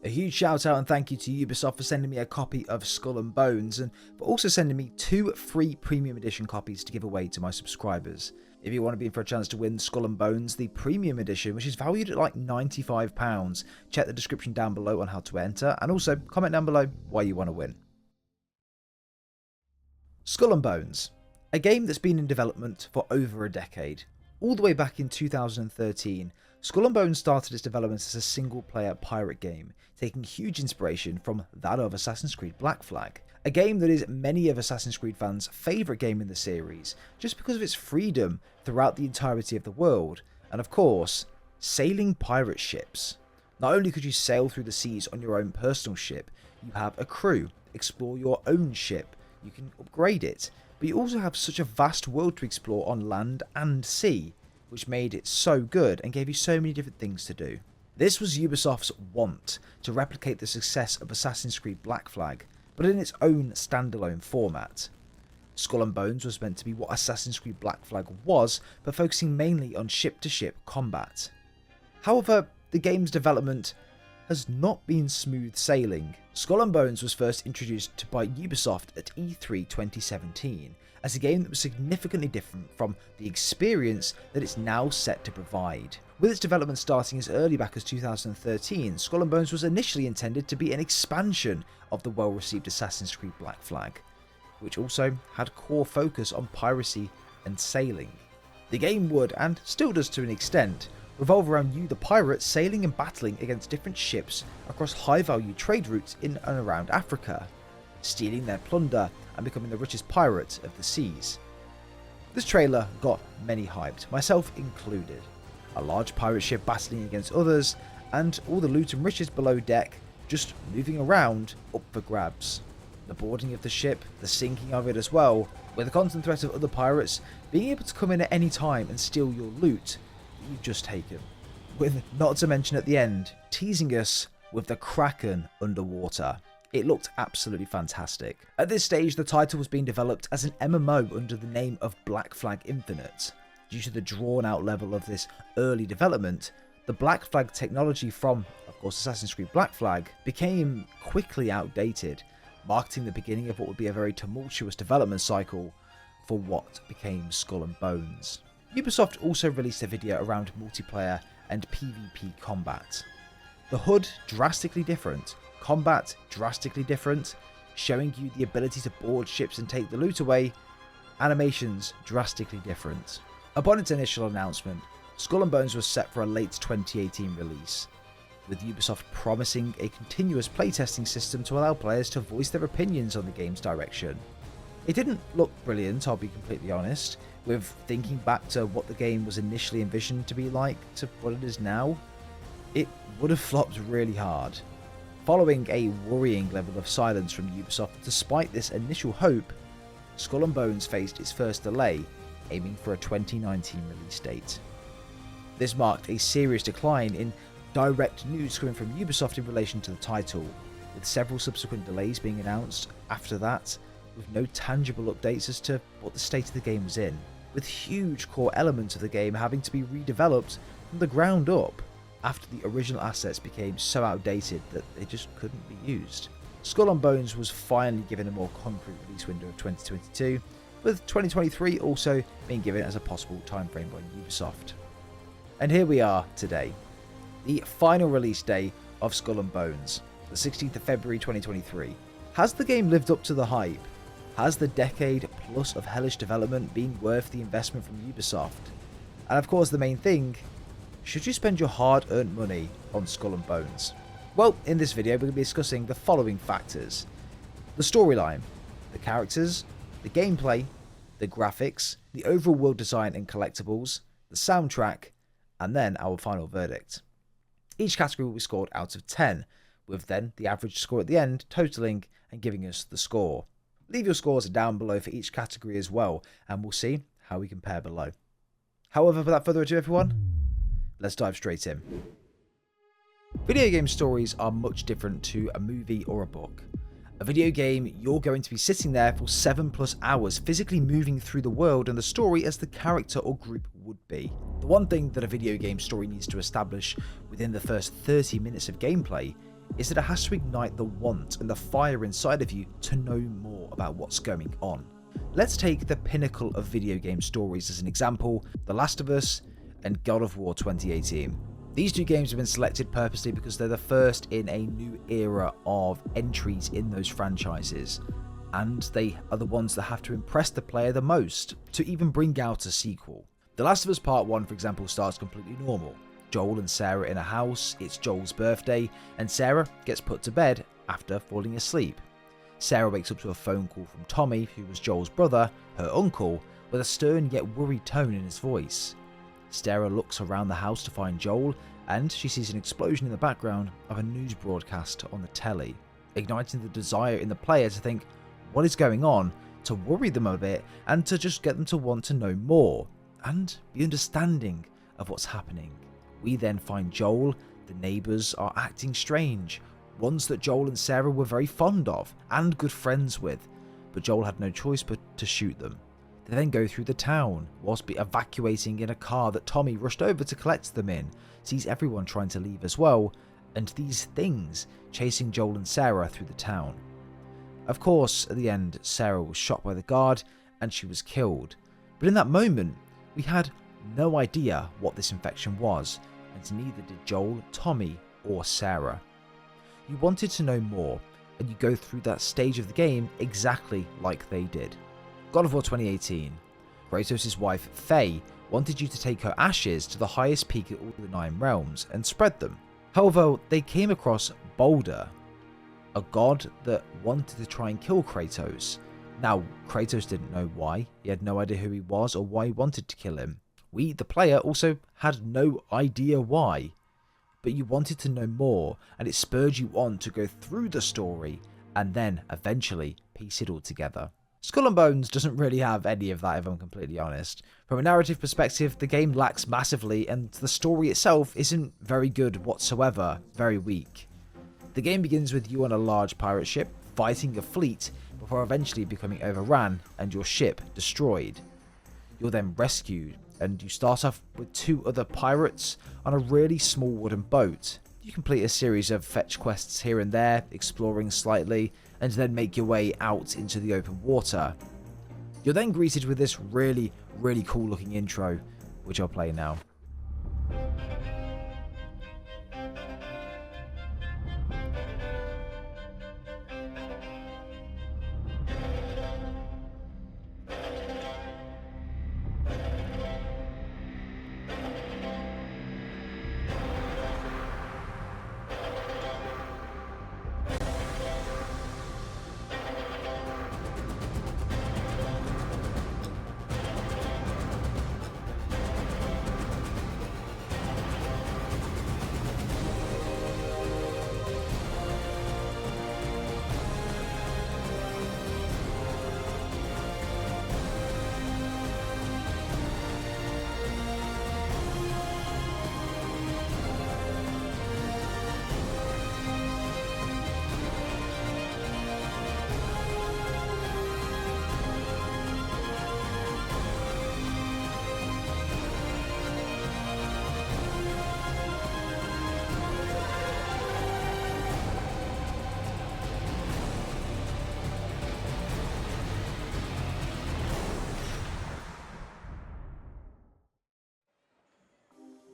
A huge shout out and thank you to Ubisoft for sending me a copy of Skull and Bones and for also sending me 2 free premium edition copies to give away to my subscribers. If you want to be in for a chance to win Skull and Bones, the premium edition, which is valued at like £95, check the description down below on how to enter, and also comment down below why you want to win. Skull and Bones, a game that's been in development for over a decade. All the way back in 2013, Skull and Bones started its development as a single-player pirate game, taking huge inspiration from that of Assassin's Creed Black Flag, a game that is many of Assassin's Creed fans' favourite game in the series, just because of its freedom throughout the entirety of the world, and of course, sailing pirate ships. Not only could you sail through the seas on your own personal ship, you have a crew, explore your own ship, you can upgrade it, but you also have such a vast world to explore on land and sea, which made it so good and gave you so many different things to do. This was Ubisoft's want to replicate the success of Assassin's Creed Black Flag, but in its own standalone format. Skull and Bones was meant to be what Assassin's Creed Black Flag was, but focusing mainly on ship-to-ship combat. However, the game's development has not been smooth sailing. Skull and Bones was first introduced by Ubisoft at E3 2017 as a game that was significantly different from the experience that it's now set to provide. With its development starting as early back as 2013, Skull and Bones was initially intended to be an expansion of the well-received Assassin's Creed Black Flag, which also had core focus on piracy and sailing. The game would, and still does to an extent, revolve around you, the pirate, sailing and battling against different ships across high-value trade routes in and around Africa, stealing their plunder and becoming the richest pirate of the seas. This trailer got many hyped, myself included. A large pirate ship battling against others, and all the loot and riches below deck just moving around up for grabs. The boarding of the ship, the sinking of it as well, with the constant threat of other pirates being able to come in at any time and steal your loot that you've just taken. With, not to mention at the end, teasing us with the Kraken underwater. It looked absolutely fantastic. At this stage, the title was being developed as an MMO under the name of Black Flag Infinite. Due to the drawn-out level of this early development, the Black Flag technology from, of course, Assassin's Creed Black Flag became quickly outdated, marking the beginning of what would be a very tumultuous development cycle for what became Skull and Bones. Ubisoft also released a video around multiplayer and PvP combat. The HUD drastically different, combat drastically different, showing you the ability to board ships and take the loot away, animations drastically different. Upon its initial announcement, Skull and Bones was set for a late 2018 release, with Ubisoft promising a continuous playtesting system to allow players to voice their opinions on the game's direction. It didn't look brilliant, I'll be completely honest, with thinking back to what the game was initially envisioned to be like to what it is now. It would have flopped really hard. Following a worrying level of silence from Ubisoft despite this initial hope, Skull and Bones faced its first delay, aiming for a 2019 release date. This marked a serious decline in direct news coming from Ubisoft in relation to the title, with several subsequent delays being announced after that, with no tangible updates as to what the state of the game was in, with huge core elements of the game having to be redeveloped from the ground up after the original assets became so outdated that they just couldn't be used. Skull and Bones was finally given a more concrete release window of 2022, with 2023 also being given as a possible timeframe by Ubisoft. And here we are today, the final release day of Skull and Bones, the 16th of February 2023. Has the game lived up to the hype? Has the decade plus of hellish development been worth the investment from Ubisoft? And of course the main thing, should you spend your hard-earned money on Skull and Bones? Well, in this video we're going to be discussing the following factors: the storyline, the characters, the gameplay, the graphics, the overall world design and collectibles, the soundtrack, and then our final verdict. Each category will be scored out of 10, with then the average score at the end totaling and giving us the score. Leave your scores down below for each category as well, and we'll see how we compare below. However, without further ado everyone, let's dive straight in. Video game stories are much different to a movie or a book. A video game, you're going to be sitting there for 7+ hours, physically moving through the world and the story as the character or group would be. The one thing that a video game story needs to establish within the first 30 minutes of gameplay is that it has to ignite the want and the fire inside of you to know more about what's going on. Let's take the pinnacle of video game stories as an example, The Last of Us and God of War 2018. These two games have been selected purposely because they're the first in a new era of entries in those franchises, and they are the ones that have to impress the player the most to even bring out a sequel. The Last of Us Part 1, for example, starts completely normal. Joel and Sarah in a house, it's Joel's birthday, and Sarah gets put to bed after falling asleep. Sarah wakes up to a phone call from Tommy, who was Joel's brother, her uncle, with a stern yet worried tone in his voice. Sarah looks around the house to find Joel, and she sees an explosion in the background of a news broadcast on the telly, igniting the desire in the player to think, what is going on, to worry them a bit, and to just get them to want to know more, and be understanding of what's happening. We then find Joel, the neighbours are acting strange, ones that Joel and Sarah were very fond of, and good friends with, but Joel had no choice but to shoot them. They then go through the town, whilst evacuating in a car that Tommy rushed over to collect them in, sees everyone trying to leave as well, and these things chasing Joel and Sarah through the town. Of course, at the end, Sarah was shot by the guard, and she was killed, but in that moment, we had no idea what this infection was, and neither did Joel, Tommy, or Sarah. You wanted to know more, and you go through that stage of the game exactly like they did. God of War 2018. Kratos' wife, Faye, wanted you to take her ashes to the highest peak of all the 9 realms and spread them. However, they came across Baldur, a god that wanted to try and kill Kratos. Now, Kratos didn't know why, he had no idea who he was or why he wanted to kill him. We, the player, also had no idea why. But you wanted to know more, and it spurred you on to go through the story, and then, eventually, piece it all together. Skull and Bones doesn't really have any of that, if I'm completely honest. From a narrative perspective, the game lacks massively, and the story itself isn't very good whatsoever, very weak. The game begins with you on a large pirate ship, fighting a fleet, before eventually becoming overrun and your ship destroyed. You're then rescued, and you start off with 2 other pirates on a really small wooden boat. You complete a series of fetch quests here and there, exploring slightly, and then make your way out into the open water. You're then greeted with this really cool looking intro, which I'll play now.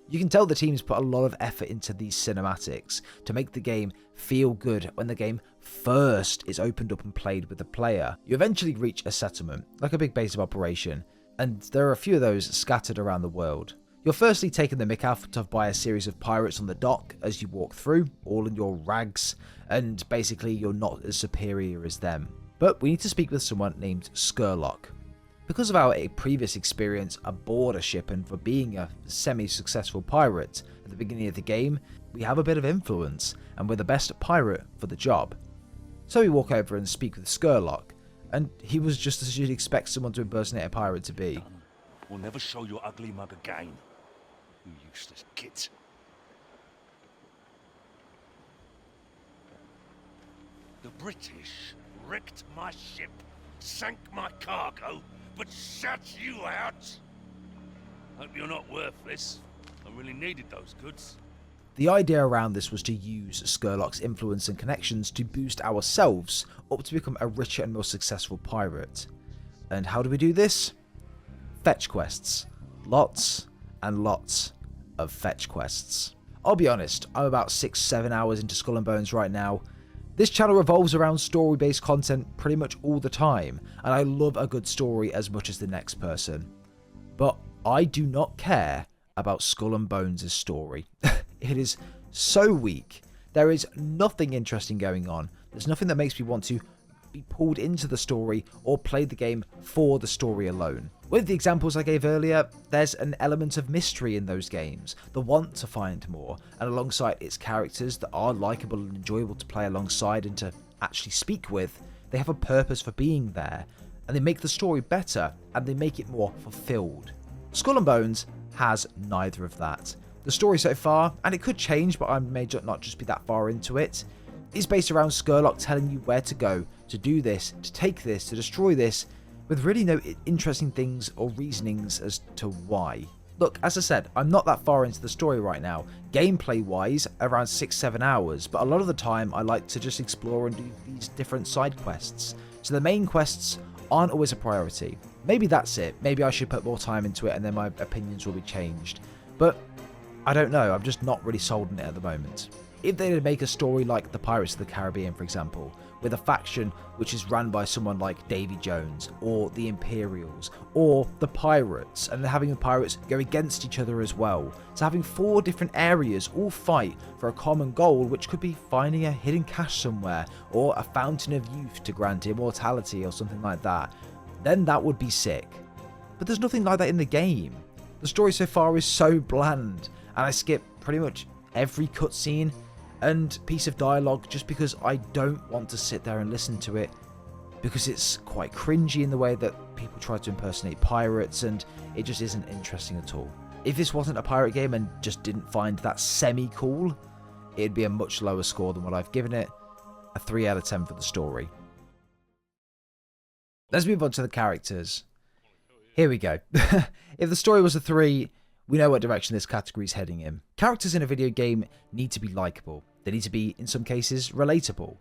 You can tell the teams put a lot of effort into these cinematics to make the game feel good when the game first is opened up and played with the player. You eventually reach a settlement, like a big base of operation, and there are a few of those scattered around the world. You're firstly taken the mick out of by a series of pirates on the dock as you walk through, all in your rags, and basically you're not as superior as them. But we need to speak with someone named Skurlock. Because of our previous experience aboard a ship and for being a semi-successful pirate at the beginning of the game, we have a bit of influence and we're the best pirate for the job. So we walk over and speak with Skurlock, and he was just as you'd expect someone to impersonate a pirate to be. We'll never show your ugly mug again, you useless git. The British wrecked my ship, sank my cargo, but shut you out. Hope you're not worthless. I really needed those goods. The idea around this was to use Skurlock's influence and connections to boost ourselves up to become a richer and more successful pirate. And how do we do this? Fetch quests. Lots and lots of fetch quests. I'll be honest, I'm about 6-7 hours into Skull and Bones right now. This channel revolves around story-based content pretty much all the time, and I love a good story as much as the next person. But I do not care about Skull and Bones' story. It is so weak. There is nothing interesting going on. There's nothing that makes me want to be pulled into the story or play the game for the story alone. With the examples I gave earlier, there's an element of mystery in those games, the want to find more, and alongside its characters that are likeable and enjoyable to play alongside and to actually speak with, they have a purpose for being there, and they make the story better and they make it more fulfilled. Skull and Bones has neither of that. The story so far, and it could change, but I may not just be that far into it, is based around Skurlock telling you where to go, to do this, to take this, to destroy this, with really no interesting things or reasonings as to why. Look, as I said, I'm not that far into the story right now, gameplay wise around 6-7 hours, but a lot of the time I like to just explore and do these different side quests, so the main quests aren't always a priority. Maybe that's it, maybe I should put more time into it and then my opinions will be changed, but I don't know, I'm just not really sold on it at the moment. If they make a story like the Pirates of the Caribbean, for example, with a faction which is run by someone like Davy Jones, or the Imperials, or the Pirates, and having the pirates go against each other as well, so having 4 different areas all fight for a common goal, which could be finding a hidden cache somewhere, or a fountain of youth to grant immortality, or something like that, then that would be sick. But there's nothing like that in the game. The story so far is so bland, and I skip pretty much every cutscene and piece of dialogue just because I don't want to sit there and listen to it, because it's quite cringy in the way that people try to impersonate pirates, and it just isn't interesting at all. If this wasn't a pirate game and just didn't find that semi-cool, it'd be a much lower score than what I've given it, a 3 out of 10 for the story. Let's move on to the characters. Here we go. If the story was a 3, we know what direction this category is heading in. Characters in a video game need to be likeable. They need to be, in some cases, relatable.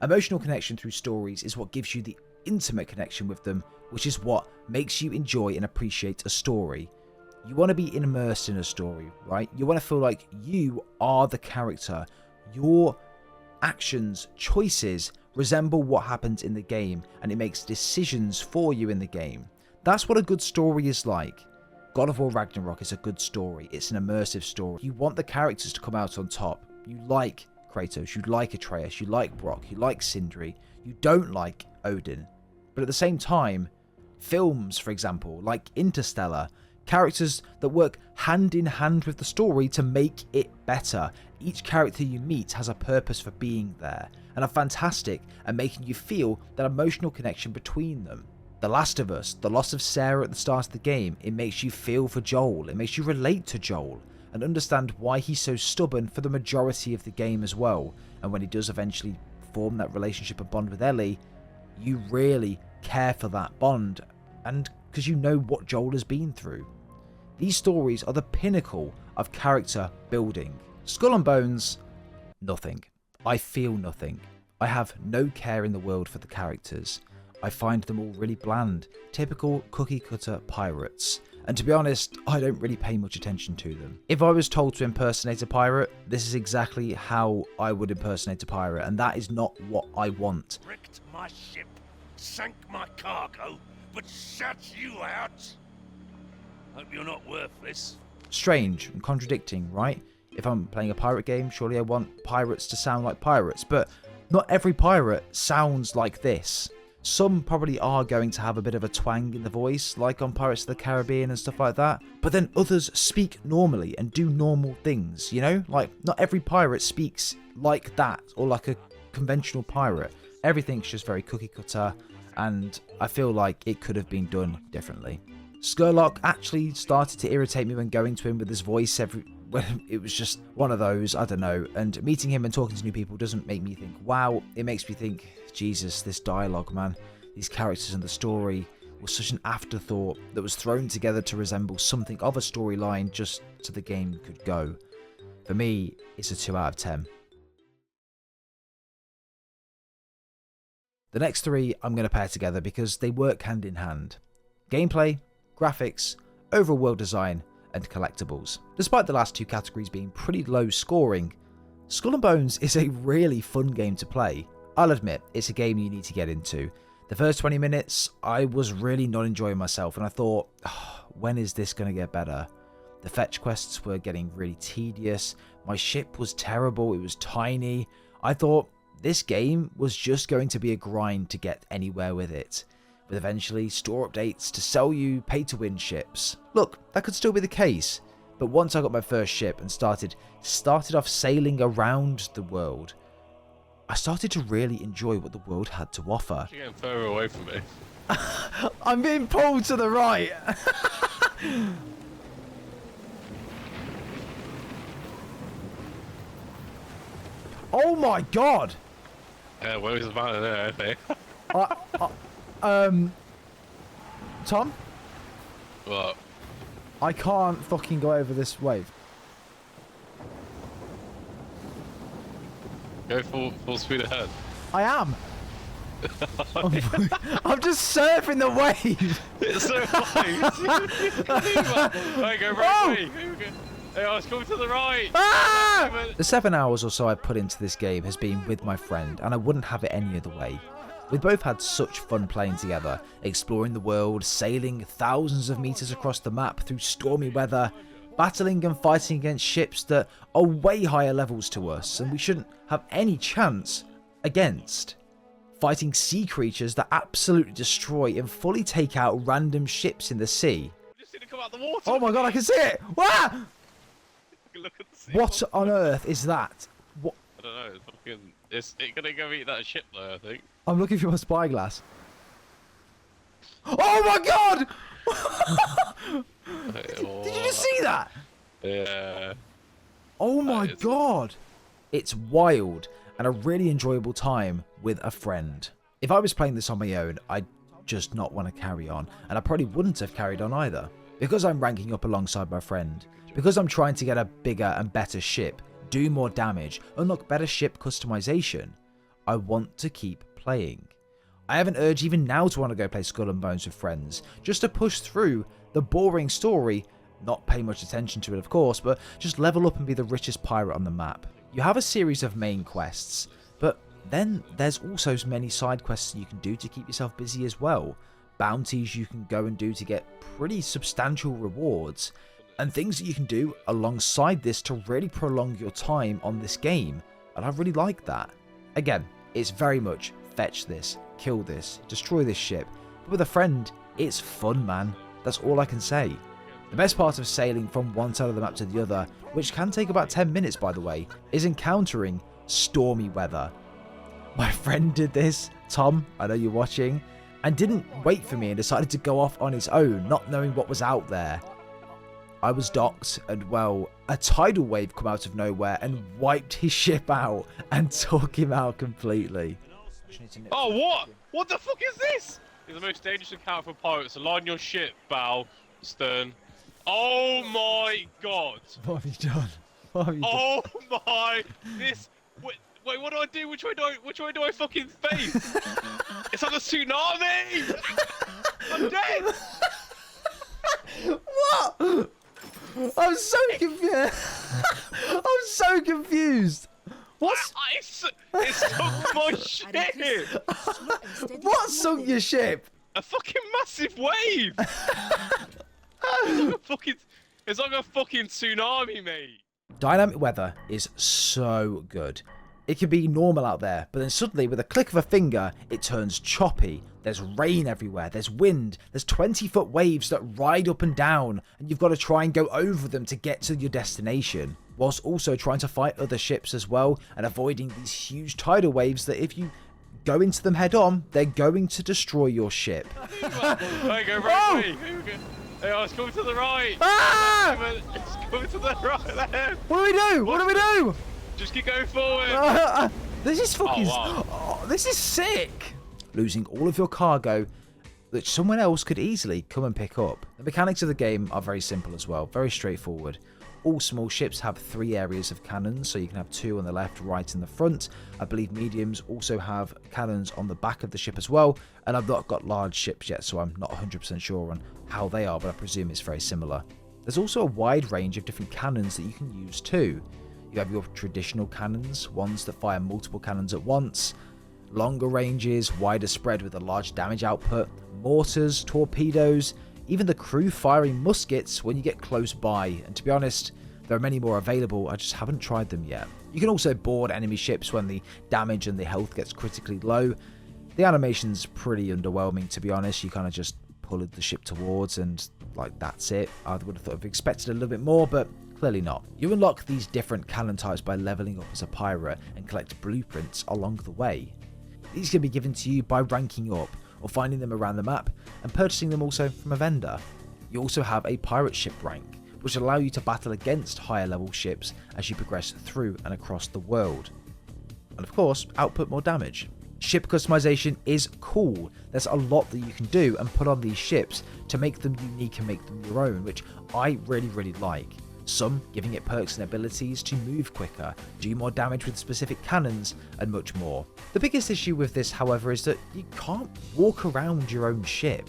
Emotional connection through stories is what gives you the intimate connection with them, which is what makes you enjoy and appreciate a story. You want to be immersed in a story, right? You want to feel like you are the character. Your actions, choices resemble what happens in the game, and it makes decisions for you in the game. That's what a good story is like. God of War Ragnarok is a good story. It's an immersive story. You want the characters to come out on top. You like Kratos, you like Atreus, you like Brock, you like Sindri. You don't like Odin. But at the same time, films, for example, like Interstellar, characters that work hand in hand with the story to make it better. Each character you meet has a purpose for being there, and are fantastic at making you feel that emotional connection between them. The Last of Us, the loss of Sarah at the start of the game, it makes you feel for Joel, it makes you relate to Joel, and understand why he's so stubborn for the majority of the game as well. And when he does eventually form that relationship and bond with Ellie, you really care for that bond, and because you know what Joel has been through. These stories are the pinnacle of character building. Skull and Bones, nothing. I feel nothing. I have no care in the world for the characters. I find them all really bland, typical cookie-cutter pirates. And to be honest, I don't really pay much attention to them. If I was told to impersonate a pirate, this is exactly how I would impersonate a pirate, and that is not what I want. Wrecked my ship, sank my cargo, but shut you out. Hope you're not worthless. Strange and contradicting, right? If I'm playing a pirate game, surely I want pirates to sound like pirates, but not every pirate sounds like this. Some probably are going to have a bit of a twang in the voice, like on Pirates of the Caribbean and stuff like that, but then others speak normally and do normal things, you know? Like, not every pirate speaks like that, or like a conventional pirate. Everything's just very cookie cutter, and I feel like it could have been done differently. Skurlock actually started to irritate me when going to him with his voice when it was just one of those, I don't know, and meeting him and talking to new people doesn't make me think, wow, it makes me think, Jesus, this dialogue, man, these characters and the story was such an afterthought that was thrown together to resemble something of a storyline just so the game could go. For me, it's a 2 out of 10. The next three I'm going to pair together because they work hand in hand. Gameplay, graphics, overall world design, and collectibles. Despite the last two categories being pretty low scoring, Skull and Bones is a really fun game to play. I'll admit, it's a game you need to get into. The first 20 minutes, I was really not enjoying myself, and I thought, oh, when is this going to get better? The fetch quests were getting really tedious, my ship was terrible, it was tiny. I thought this game was just going to be a grind to get anywhere with it, with eventually store updates to sell you pay-to-win ships. Look, that could still be the case, but once I got my first ship and started off sailing around the world, I started to really enjoy what the world had to offer. You're getting further away from me. I'm being pulled to the right. Oh my god! Yeah, where was the man there, I think? Tom? What? I can't fucking go over this wave. Go full speed ahead. I am. I'm just surfing the wave. It's so fine. Right, go right way. Hey, I was coming to the right. Ah! The 7 hours or so I put into this game has been with my friend, and I wouldn't have it any other way. We've both had such fun playing together, exploring the world, sailing thousands of meters across the map through stormy weather, battling and fighting against ships that are way higher levels to us and we shouldn't have any chance against. Fighting sea creatures that absolutely destroy and fully take out random ships in the sea. Just need to come out the water. Oh my god, I can see it! Wah! Look at the sea. What on earth is that? What? I don't know. It's gonna go eat that ship though, I think. I'm looking for my spyglass. Oh my god! Did you just see that? Yeah. Oh my god! It's wild and a really enjoyable time with a friend. If I was playing this on my own, I'd just not want to carry on, and I probably wouldn't have carried on either. Because I'm ranking up alongside my friend, because I'm trying to get a bigger and better ship, do more damage, unlock better ship customization, I want to keep playing. I have an urge even now to want to go play Skull and Bones with friends, just to push through the boring story, not pay much attention to it of course, but just level up and be the richest pirate on the map. You have a series of main quests, but then there's also many side quests you can do to keep yourself busy as well. Bounties you can go and do to get pretty substantial rewards, and things that you can do alongside this to really prolong your time on this game, and I really like that. Again, it's very much fetch this, kill this, destroy this ship, but with a friend, it's fun, man. That's all I can say. The best part of sailing from one side of the map to the other, which can take about 10 minutes by the way, is encountering stormy weather. My friend did this, Tom, I know you're watching, and didn't wait for me and decided to go off on his own, not knowing what was out there. I was docked, and well, a tidal wave come out of nowhere and wiped his ship out and took him out completely. Oh, what? What the fuck is this? It's the most dangerous encounter for pirates. Align your ship, bow, stern. Oh my god. What have you done? What have you done? Oh my. This. Wait, what do I do? Which way do I fucking face? It's like a tsunami. I'm dead. What? I'm so confused. I'm so confused. What's... It sunk my ship. What sunk your ship? A fucking massive wave. It's like a fucking tsunami, mate. Dynamic weather is so good. It can be normal out there, but then suddenly with a click of a finger, it turns choppy. There's rain everywhere, there's wind, there's 20-foot waves that ride up and down, and you've got to try and go over them to get to your destination, whilst also trying to fight other ships as well, and avoiding these huge tidal waves that if you go into them head on, they're going to destroy your ship. Hey, go right way. Hey, I was coming to the right. Ah! It's coming to the right there. What do we do? What do we do? Just keep going forward. This is fucking... Oh, wow. Oh, this is sick. Losing all of your cargo that someone else could easily come and pick up. The mechanics of the game are very simple as well, very straightforward. All small ships have 3 areas of cannons, so you can have 2 on the left, right and the front. I believe mediums also have cannons on the back of the ship as well, and I've not got large ships yet, so I'm not 100% sure on how they are, but I presume it's very similar. There's also a wide range of different cannons that you can use too. You have your traditional cannons, ones that fire multiple cannons at once, longer ranges, wider spread with a large damage output, mortars, torpedoes, even the crew firing muskets when you get close by, and to be honest, there are many more available, I just haven't tried them yet. You can also board enemy ships when the damage and the health gets critically low. The animation's pretty underwhelming, to be honest. You kind of just pull the ship towards and like that's it. I would have thought I've expected a little bit more, but clearly not. You unlock these different cannon types by leveling up as a pirate and collect blueprints along the way. These can be given to you by ranking up or finding them around the map and purchasing them also from a vendor. You also have a pirate ship rank, which allow you to battle against higher level ships as you progress through and across the world. And of course, output more damage. Ship customization is cool. There's a lot that you can do and put on these ships to make them unique and make them your own, which I really like. Some giving it perks and abilities to move quicker, do more damage with specific cannons, and much more. The biggest issue with this, however, is that you can't walk around your own ship.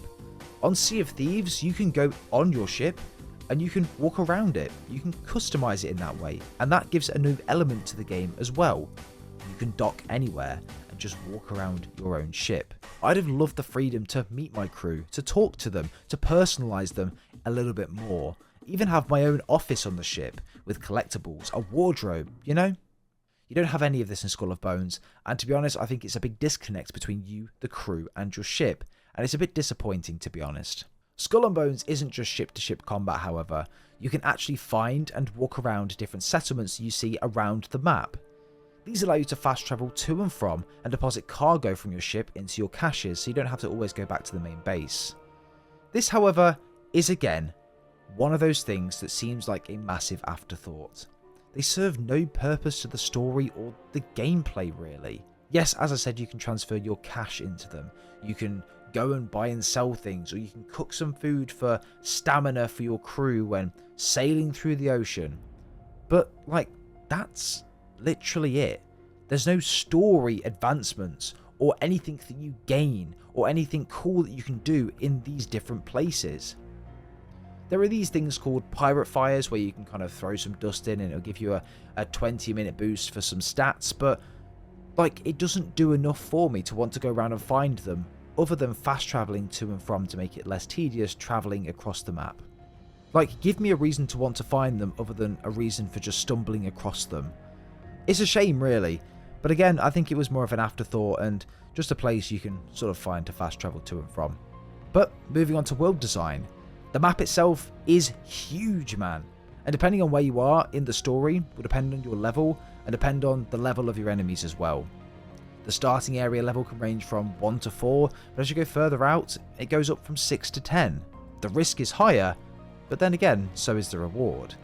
On Sea of Thieves, you can go on your ship and you can walk around it. You can customize it in that way, and that gives a new element to the game as well. You can dock anywhere and just walk around your own ship. I'd have loved the freedom to meet my crew, to talk to them, to personalize them a little bit more. Even have my own office on the ship with collectibles, a wardrobe, you know? You don't have any of this in Skull of Bones, and to be honest, I think it's a big disconnect between you, the crew, and your ship, and it's a bit disappointing, to be honest. Skull and Bones isn't just ship-to-ship combat, however. You can actually find and walk around different settlements you see around the map. These allow you to fast travel to and from and deposit cargo from your ship into your caches, so you don't have to always go back to the main base. This, however, is again one of those things that seems like a massive afterthought. They serve no purpose to the story or the gameplay, really. Yes, as I said, you can transfer your cash into them. You can go and buy and sell things, or you can cook some food for stamina for your crew when sailing through the ocean. But, like, that's literally it. There's no story advancements or anything that you gain or anything cool that you can do in these different places. There are these things called pirate fires where you can kind of throw some dust in and it'll give you a 20-minute boost for some stats, but like it doesn't do enough for me to want to go around and find them other than fast traveling to and from to make it less tedious traveling across the map. Like, give me a reason to want to find them other than a reason for just stumbling across them. It's a shame, really, but again, I think it was more of an afterthought and just a place you can sort of find to fast travel to and from. But moving on to world design. The map itself is huge, man, and depending on where you are in the story will depend on your level and depend on the level of your enemies as well. The starting area level can range from 1 to 4, but as you go further out, it goes up from 6 to 10. The risk is higher, but then again, so is the reward.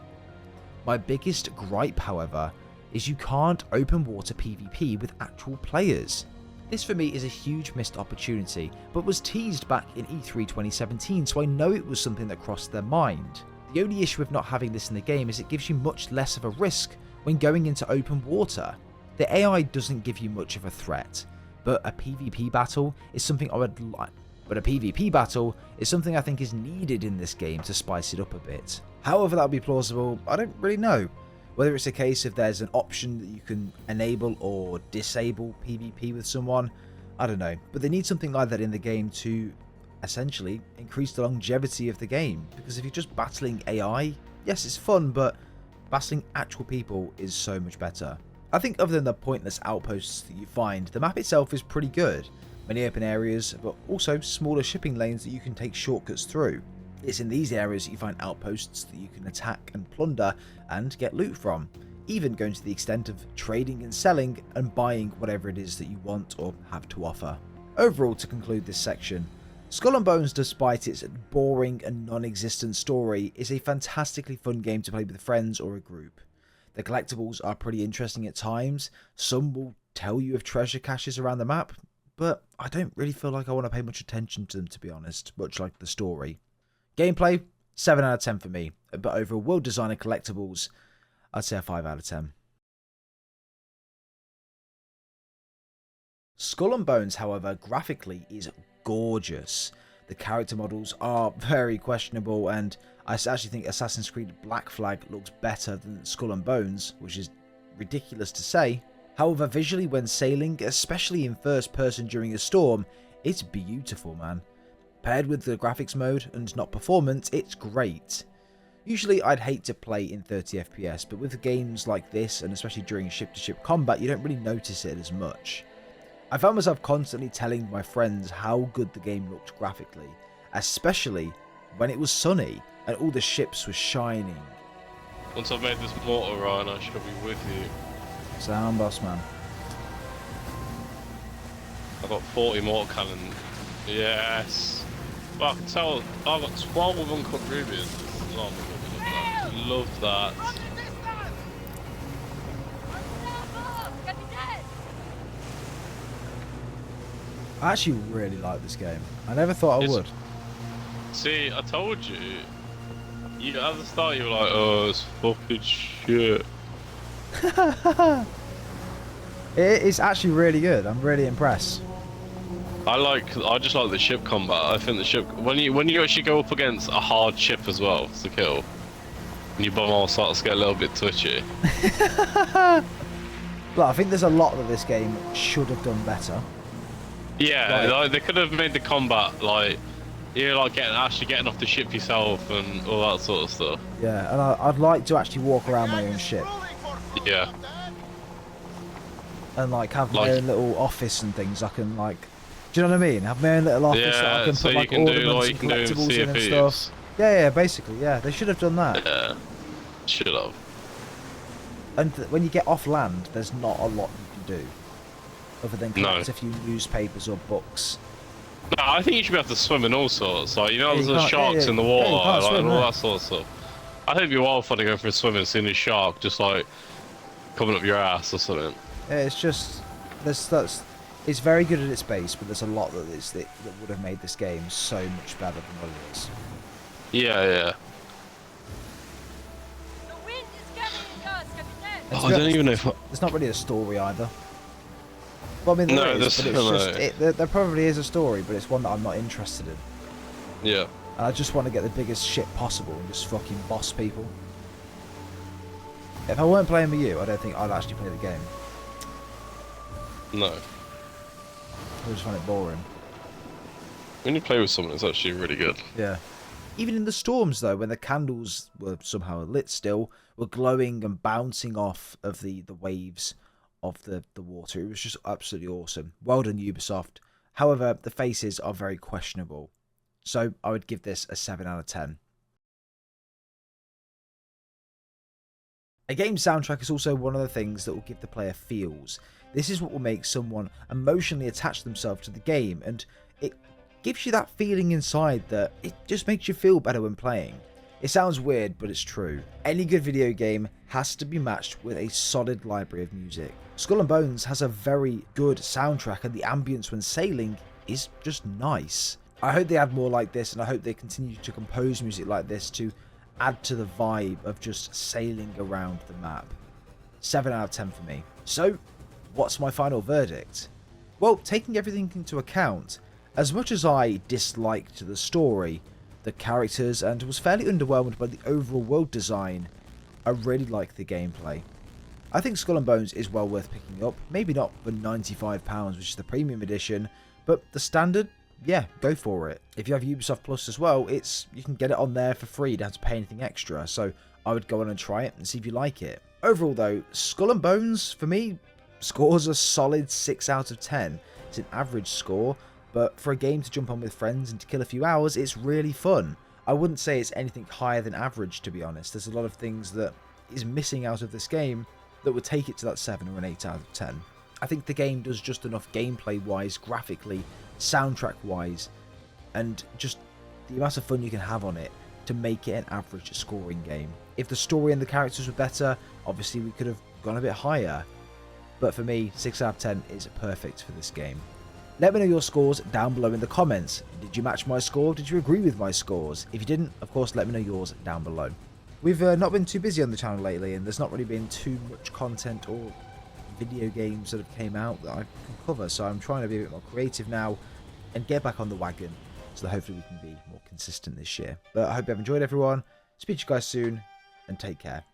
My biggest gripe, however, is you can't open water PvP with actual players. This for me is a huge missed opportunity, but was teased back in E3 2017, so I know it was something that crossed their mind. The only issue with not having this in the game is it gives you much less of a risk when going into open water. The AI doesn't give you much of a threat, but a PvP battle is something I would like. But a PvP battle is something I think is needed in this game to spice it up a bit. However that would be plausible, I don't really know. Whether it's a case if there's an option that you can enable or disable PvP with someone, I don't know. But they need something like that in the game to essentially increase the longevity of the game. Because if you're just battling AI, yes, it's fun, but battling actual people is so much better. I think other than the pointless outposts that you find, the map itself is pretty good. Many open areas, but also smaller shipping lanes that you can take shortcuts through. It's in these areas that you find outposts that you can attack and plunder and get loot from, even going to the extent of trading and selling and buying whatever it is that you want or have to offer. Overall, to conclude this section, Skull and Bones, despite its boring and non-existent story, is a fantastically fun game to play with friends or a group. The collectibles are pretty interesting at times. Some will tell you of treasure caches around the map, but I don't really feel like I want to pay much attention to them, to be honest, much like the story. Gameplay, 7 out of 10 for me, but over world design and collectibles, I'd say a 5 out of 10. Skull and Bones, however, graphically is gorgeous. The character models are very questionable, and I actually think Assassin's Creed Black Flag looks better than Skull and Bones, which is ridiculous to say. However, visually when sailing, especially in first person during a storm, it's beautiful, man. Paired with the graphics mode and not performance, it's great. Usually I'd hate to play in 30 FPS, but with games like this, and especially during ship-to-ship combat, you don't really notice it as much. I found myself constantly telling my friends how good the game looked graphically, especially when it was sunny and all the ships were shining. Once I've made this mortar, Ryan, I shall be with you. Sound boss, man. I've got 40 mortar cannon. Yes. But I can tell I've got 12 uncut rubies. Oh my god, love that. I actually really like this game. I never thought I would. See, I told you. You at the start you were like, oh, it's fucking shit. It's actually really good. I'm really impressed. I just like the ship combat. I think the ship when you actually go up against a hard ship as well to kill, and your bum all starts to get a little bit twitchy. But I think there's a lot that this game should have done better. Yeah, like, they could have made the combat like actually getting off the ship yourself and all that sort of stuff. Yeah, and I'd like to actually walk around my own ship. Yeah. And like have my own little office and things. I can like, do you know what I mean? Have my own little office that I can put like ornaments and collectibles in and stuff. Yeah, basically, yeah. They should have done that. Yeah, should have. And when you get off land, there's not a lot you can do, other than collect a few newspapers or books. No, I think you should be able to swim in all sorts. Like, you know, there's sharks in the water, and all that sort of stuff. I think it'd be wild fun to go for a swim and seeing a shark just like coming up your ass or something. Yeah, it's just it's very good at its base, but there's a lot that would have made this game so much better than what it is. Yeah. Oh, I don't even know if there's not really a story either. Well, I mean, there probably is a story, but it's one that I'm not interested in. Yeah. And I just want to get the biggest ship possible and just fucking boss people. If I weren't playing with you, I don't think I'd actually play the game. No. I just find it boring. When you play with someone, it's actually really good. Yeah. Even in the storms, though, when the candles were somehow lit still, were glowing and bouncing off of the waves of the water. It was just absolutely awesome. Well done, Ubisoft. However, the faces are very questionable. So I would give this a 7 out of 10. A game's soundtrack is also one of the things that will give the player feels. This is what will make someone emotionally attach themselves to the game, and it gives you that feeling inside that it just makes you feel better when playing. It sounds weird, but it's true. Any good video game has to be matched with a solid library of music. Skull and Bones has a very good soundtrack, and the ambience when sailing is just nice. I hope they add more like this, and I hope they continue to compose music like this to add to the vibe of just sailing around the map. 7 out of 10 for me. So, what's my final verdict? Well, taking everything into account, as much as I disliked the story, the characters, and was fairly underwhelmed by the overall world design, I really like the gameplay. I think Skull and Bones is well worth picking up, maybe not for £95, which is the premium edition, but the standard, yeah, go for it. If you have Ubisoft Plus as well, you can get it on there for free, you don't have to pay anything extra, so I would go on and try it and see if you like it. Overall though, Skull and Bones, for me, scores a solid 6 out of 10. It's an average score, but for a game to jump on with friends and to kill a few hours, it's really fun. I wouldn't say it's anything higher than average, to be honest. There's a lot of things that is missing out of this game that would take it to that 7 or an 8 out of 10. I think the game does just enough gameplay-wise, graphically, soundtrack-wise, and just the amount of fun you can have on it to make it an average scoring game. If the story and the characters were better, obviously we could have gone a bit higher. But for me, 6 out of 10 is perfect for this game. Let me know your scores down below in the comments. Did you match my score? Did you agree with my scores? If you didn't, of course, let me know yours down below. We've not been too busy on the channel lately, and there's not really been too much content or video games that have came out that I can cover, so I'm trying to be a bit more creative now and get back on the wagon so that hopefully we can be more consistent this year. But I hope you have enjoyed, everyone. Speak to you guys soon, and take care.